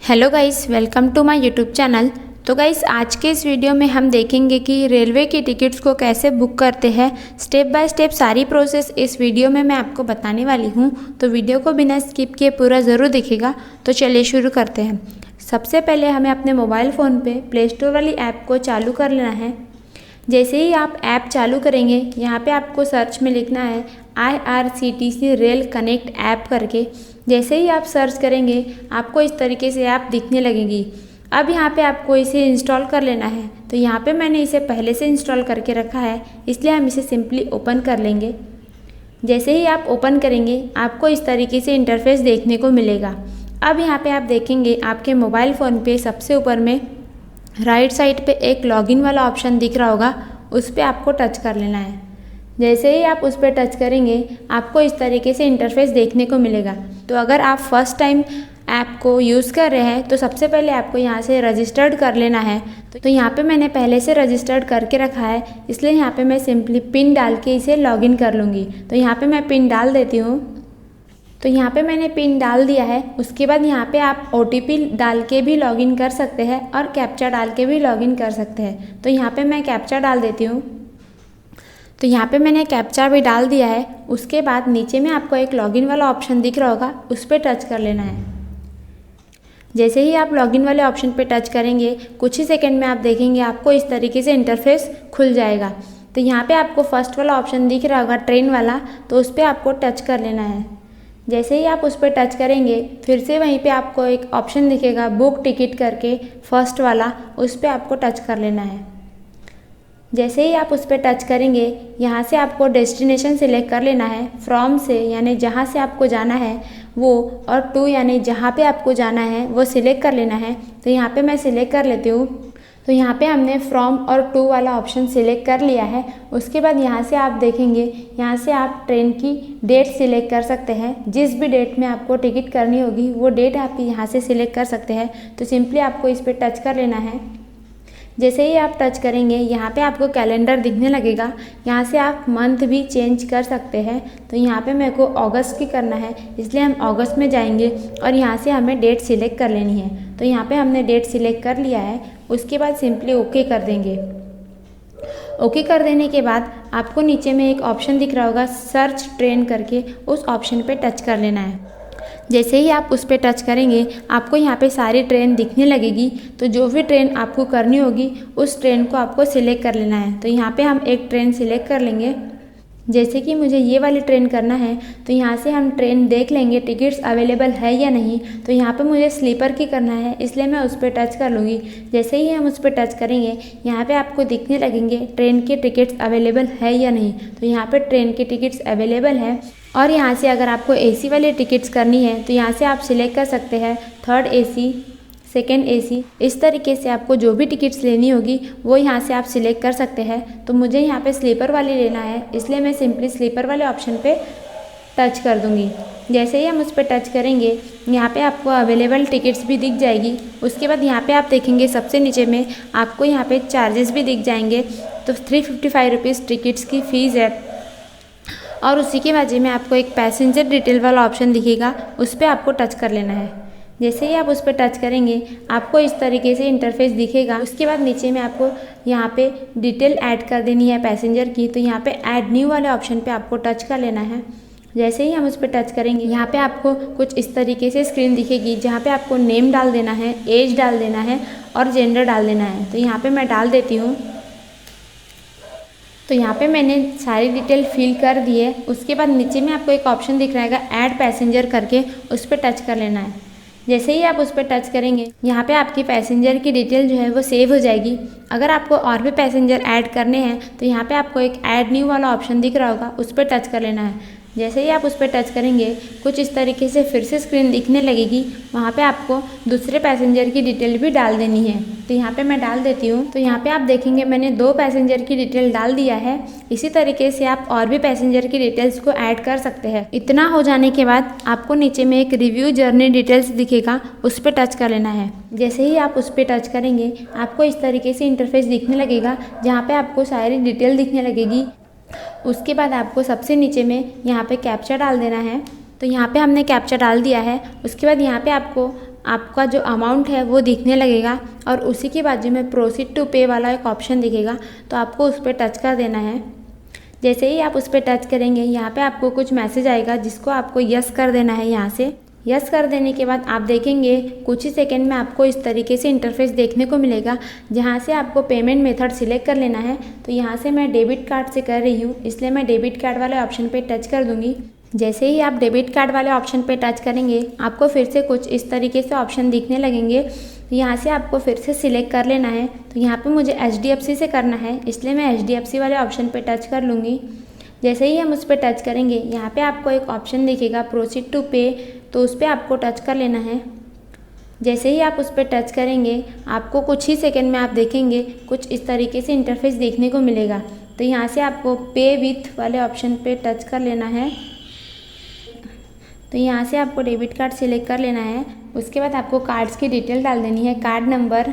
Hello guys, welcome to my YouTube channel. तो guys, आज के इस वीडियो में हम देखेंगे कि रेलवे की टिकट्स को कैसे बुक करते हैं। स्टेप बाय स्टेप सारी प्रोसेस इस वीडियो में मैं आपको बताने वाली हूं, तो वीडियो को बिना स्किप किए पूरा ज़रूर देखिएगा। तो चलिए शुरू करते हैं। सबसे पहले हमें अपने मोबाइल फ़ोन पे प्ले स्टोर वाली ऐप को चालू कर लेना है। जैसे ही आप ऐप चालू करेंगे, यहाँ पे आपको सर्च में लिखना है IRCTC रेल कनेक्ट ऐप करके। जैसे ही आप सर्च करेंगे, आपको इस तरीके से ऐप दिखने लगेगी। अब यहाँ पे आपको इसे इंस्टॉल कर लेना है। तो यहाँ पे मैंने इसे पहले से इंस्टॉल करके रखा है, इसलिए हम इसे सिंपली ओपन कर लेंगे। जैसे ही आप ओपन करेंगे, आपको इस तरीके से इंटरफेस देखने को मिलेगा। अब यहाँ पे आप देखेंगे, आपके मोबाइल फ़ोन पे सबसे ऊपर में राइट साइड पे एक लॉगिन वाला ऑप्शन दिख रहा होगा, उस पर आपको टच कर लेना है। जैसे ही आप उस पर टच करेंगे, आपको इस तरीके से इंटरफेस देखने को मिलेगा। तो अगर आप फर्स्ट टाइम ऐप को यूज़ कर रहे हैं, तो सबसे पहले आपको यहाँ से रजिस्टर्ड कर लेना है। तो यहाँ पे मैंने पहले से रजिस्टर्ड करके रखा है, इसलिए यहाँ पे मैं सिंपली पिन डाल के इसे लॉगिन कर लूँगी। तो यहाँ पे मैं पिन डाल देती हूँ। तो यहाँ पे मैंने पिन डाल दिया है। उसके बाद यहाँ पे आप OTP डाल के भी लॉगिन कर सकते हैं और कैप्चा डाल के भी लॉगिन कर सकते हैं। तो यहाँ पे मैं कैप्चा डाल देती हूँ। तो यहाँ पे मैंने कैप्चा भी डाल दिया है। उसके बाद नीचे में आपको एक लॉगिन वाला ऑप्शन दिख रहा होगा, उस पर टच कर लेना है। जैसे ही आप लॉगिन वाले ऑप्शन पे टच करेंगे, कुछ ही सेकंड में आप देखेंगे आपको इस तरीके से इंटरफेस खुल जाएगा। तो यहाँ पे आपको फर्स्ट वाला ऑप्शन दिख रहा होगा, ट्रेन वाला, तो उस पर आपको टच कर लेना है। जैसे ही आप उस पर टच करेंगे, फिर से वहीं पे आपको एक ऑप्शन दिखेगा बुक टिकट करके, फर्स्ट वाला, उस पर आपको टच कर लेना है। जैसे ही आप उस पर टच करेंगे, यहाँ से आपको डेस्टिनेशन सिलेक्ट कर लेना है। फ्रॉम से यानी जहाँ से आपको जाना है वो, और टू यानी जहाँ पे आपको जाना है वो सिलेक्ट कर लेना है। तो यहाँ पे मैं सिलेक्ट कर लेती हूँ। तो यहाँ पे हमने फ्रॉम और टू वाला ऑप्शन सिलेक्ट कर लिया है। उसके बाद यहाँ से आप देखेंगे, यहाँ से आप ट्रेन की डेट सिलेक्ट कर सकते हैं। जिस भी डेट में आपको टिकट करनी होगी वो डेट आप यहाँ से सिलेक्ट कर सकते हैं। तो सिंपली आपको इस पर टच कर लेना है। जैसे ही आप टच करेंगे, यहाँ पे आपको कैलेंडर दिखने लगेगा। यहाँ से आप मंथ भी चेंज कर सकते हैं। तो यहाँ पे मेरे को अगस्त की करना है, इसलिए हम अगस्त में जाएंगे और यहाँ से हमें डेट सिलेक्ट कर लेनी है। तो यहाँ पे हमने डेट सिलेक्ट कर लिया है। उसके बाद सिंपली ओके कर देंगे। ओके कर देने के बाद आपको नीचे में एक ऑप्शन दिख रहा होगा सर्च ट्रेन करके, उस ऑप्शन पे टच कर लेना है। जैसे ही आप उस पर टच करेंगे, आपको यहाँ पे सारी ट्रेन दिखने लगेगी। तो जो भी ट्रेन आपको करनी होगी, उस ट्रेन को आपको सिलेक्ट कर लेना है। तो यहाँ पे हम एक ट्रेन सिलेक्ट कर लेंगे। जैसे कि मुझे ये वाली ट्रेन करना है, तो यहाँ से हम ट्रेन देख लेंगे टिकट्स अवेलेबल है या नहीं। तो यहाँ पे मुझे स्लीपर की करना है, इसलिए मैं उस पर टच कर लूँगी। जैसे ही हम उस पर टच करेंगे, यहाँ पे आपको दिखने लगेंगे ट्रेन के टिकट्स अवेलेबल है या नहीं। तो यहाँ पे ट्रेन के टिकट्स अवेलेबल है। और यहाँ से अगर आपको AC वाली टिकट्स करनी है, तो यहाँ से आप सिलेक्ट कर सकते हैं थर्ड AC, सेकेंड AC। इस तरीके से आपको जो भी टिकट्स लेनी होगी वो यहाँ से आप सिलेक्ट कर सकते हैं। तो मुझे यहाँ पे स्लीपर वाली लेना है, इसलिए मैं सिंपली स्लीपर वाले ऑप्शन पे टच कर दूँगी। जैसे ही हम उस पर टच करेंगे, यहाँ पे आपको अवेलेबल टिकट्स भी दिख जाएगी। उसके बाद यहाँ पे आप देखेंगे सबसे नीचे में आपको यहाँ पे चार्जेस भी दिख जाएंगे। तो 355 रुपीज़ टिकट्स की फ़ीस है। और उसी के बाजू में आपको एक पैसेंजर डिटेल वाला ऑप्शन दिखेगा, उस पर आपको टच कर लेना है। जैसे ही आप उस पर टच करेंगे, आपको इस तरीके से इंटरफेस दिखेगा। उसके बाद नीचे में आपको यहाँ पे डिटेल ऐड कर देनी है पैसेंजर की। तो यहाँ पे ऐड न्यू वाले ऑप्शन पे आपको टच कर लेना है। जैसे ही हम उस पर टच करेंगे, यहाँ पे आपको कुछ इस तरीके से स्क्रीन दिखेगी, जहाँ पे आपको नेम डाल देना है, एज डाल देना है और जेंडर डाल देना है। तो यहाँ पर मैं डाल देती हूँ। तो यहाँ पे मैंने सारी डिटेल फिल कर दी है। उसके बाद नीचे में आपको एक ऑप्शन दिख रहा है ऐड पैसेंजर करके, उस पर टच कर लेना है। जैसे ही आप उस पर टच करेंगे, यहाँ पे आपकी पैसेंजर की डिटेल जो है वो सेव हो जाएगी। अगर आपको और भी पैसेंजर ऐड करने हैं, तो यहाँ पे आपको एक ऐड न्यू वाला ऑप्शन दिख रहा होगा, उस पर टच कर लेना है। जैसे ही आप उस पर टच करेंगे, कुछ इस तरीके से फिर से स्क्रीन दिखने लगेगी। वहाँ पे आपको दूसरे पैसेंजर की डिटेल भी डाल देनी है। तो यहाँ पे मैं डाल देती हूँ। तो यहाँ पे आप देखेंगे मैंने 2 पैसेंजर की डिटेल डाल दिया है। इसी तरीके से आप और भी पैसेंजर की डिटेल्स को ऐड कर सकते हैं। इतना हो जाने के बाद आपको नीचे में एक रिव्यू जर्नी डिटेल्स दिखेगा, उस पर टच कर लेना है। जैसे ही आप उस पर टच करेंगे, आपको इस तरीके से इंटरफेस दिखने लगेगा, जहाँ पे आपको सारी डिटेल दिखने लगेगी। उसके बाद आपको सबसे नीचे में यहाँ पे कैप्चा डाल देना है। तो यहाँ पे हमने कैप्चा डाल दिया है। उसके बाद यहाँ पे आपको आपका जो अमाउंट है वो दिखने लगेगा और उसी के बाजू में प्रोसीड टू पे वाला एक ऑप्शन दिखेगा, तो आपको उस पर टच कर देना है। जैसे ही आप उस पर टच करेंगे यहाँ पे आपको कुछ मैसेज आएगा जिसको आपको यस कर देना है। यहाँ से यस कर देने के बाद आप देखेंगे कुछ ही सेकंड में आपको इस तरीके से इंटरफेस देखने को मिलेगा, जहाँ से आपको पेमेंट मेथड सिलेक्ट कर लेना है। तो यहाँ से मैं डेबिट कार्ड से कर रही हूँ, इसलिए मैं डेबिट कार्ड वाले ऑप्शन पे टच कर दूँगी। जैसे ही आप डेबिट कार्ड वाले ऑप्शन पे टच करेंगे आपको फिर से कुछ इस तरीके से ऑप्शन दिखने लगेंगे। यहाँ से आपको फिर से सिलेक्ट कर लेना है। तो यहाँ पे मुझे HDFC से करना है, इसलिए मैं HDFC वाले ऑप्शन पे टच कर लूँगी। जैसे ही हम उस पर टच करेंगे यहाँ पे आपको एक ऑप्शन दिखेगा प्रोसीड टू पे, तो उस पर आपको टच कर लेना है। जैसे ही आप उस पर टच करेंगे आपको कुछ ही सेकंड में आप देखेंगे कुछ इस तरीके से इंटरफेस देखने को मिलेगा। तो यहाँ से आपको पे विथ वाले ऑप्शन पे टच कर लेना है। तो यहाँ से आपको डेबिट कार्ड सिलेक्ट कर लेना है। उसके बाद आपको कार्ड्स की डिटेल डाल देनी है, कार्ड नंबर,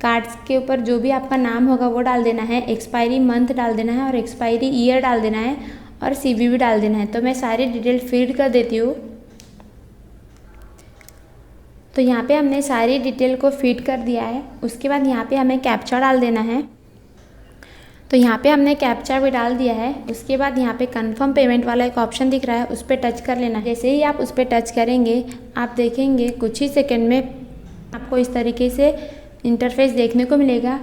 कार्ड्स के ऊपर जो भी आपका नाम होगा वो डाल देना है, एक्सपायरी मंथ डाल देना है और एक्सपायरी ईयर डाल देना है और CVV डाल देना है। तो मैं सारी डिटेल फीड कर देती हूँ। तो यहाँ पे हमने सारी डिटेल को फीड कर दिया है। उसके बाद यहाँ पे हमें कैप्चा डाल देना है। तो यहाँ पे हमने कैप्चा भी डाल दिया है। उसके बाद यहाँ पे कंफर्म पेमेंट वाला एक ऑप्शन दिख रहा है, उस पर टच कर लेना है। जैसे ही आप उस पर टच करेंगे आप देखेंगे कुछ ही सेकंड में आपको इस तरीके से इंटरफेस देखने को मिलेगा,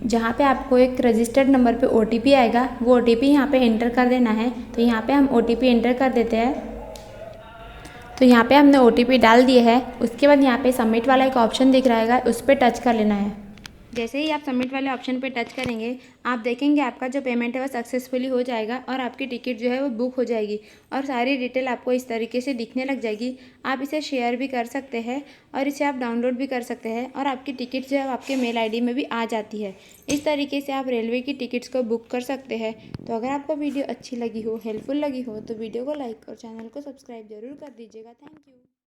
जहाँ पे आपको एक रजिस्टर्ड नंबर पे OTP आएगा। वो OTP यहाँ पे एंटर कर देना है। तो यहाँ पे हम OTP एंटर कर देते हैं। तो यहाँ पे हमने OTP डाल दिए है। उसके बाद यहाँ पे सबमिट वाला एक ऑप्शन दिख रहा है, उस पर टच कर लेना है। जैसे ही आप सबमिट वाले ऑप्शन पे टच करेंगे आप देखेंगे आपका जो पेमेंट है वो सक्सेसफुली हो जाएगा और आपकी टिकट जो है वो बुक हो जाएगी और सारी डिटेल आपको इस तरीके से दिखने लग जाएगी। आप इसे शेयर भी कर सकते हैं और इसे आप डाउनलोड भी कर सकते हैं और आपकी टिकट जो है आपके मेल ID में भी आ जाती है। इस तरीके से आप रेलवे की टिकट्स को बुक कर सकते हैं। तो अगर आपको वीडियो अच्छी लगी हो, हेल्पफुल लगी हो, तो वीडियो को लाइक और चैनल को सब्सक्राइब जरूर कर दीजिएगा। Thank you.